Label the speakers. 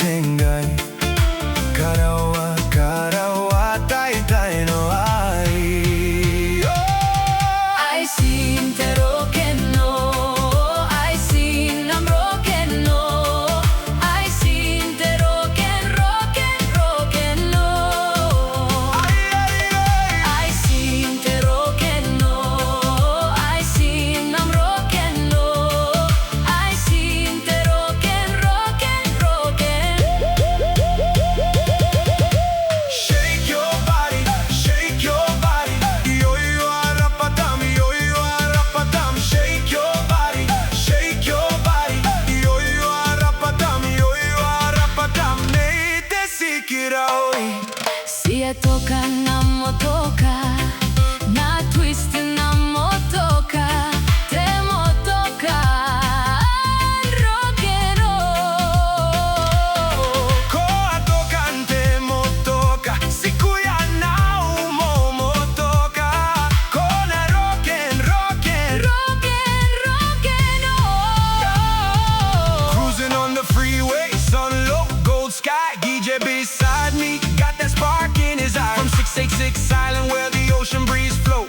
Speaker 1: tengai KARAUA, KARAUA, tai no ai.
Speaker 2: I seen te rock and roll, I seen I'm rock and roll, I seen te rock and roll. I seen te rock and roll, I seen I'm rock and roll, I seen te rock and roll.
Speaker 1: Shake your body, yo yo arapadam, yo yo arapadam. Shake your body, yo yo arapadam. Nei te sikiraoi.
Speaker 2: Si e toka na motoka, na twist na motoka, te motoka, rock and roll.
Speaker 1: Koa tokante motoka, sikuya na umo motoka. Kona rock and
Speaker 2: Rock and roll.
Speaker 1: cruising on the freeway, sun low, gold sky. DJ beside me, got that spark in his eye. From 686 Island where the ocean breeze flow.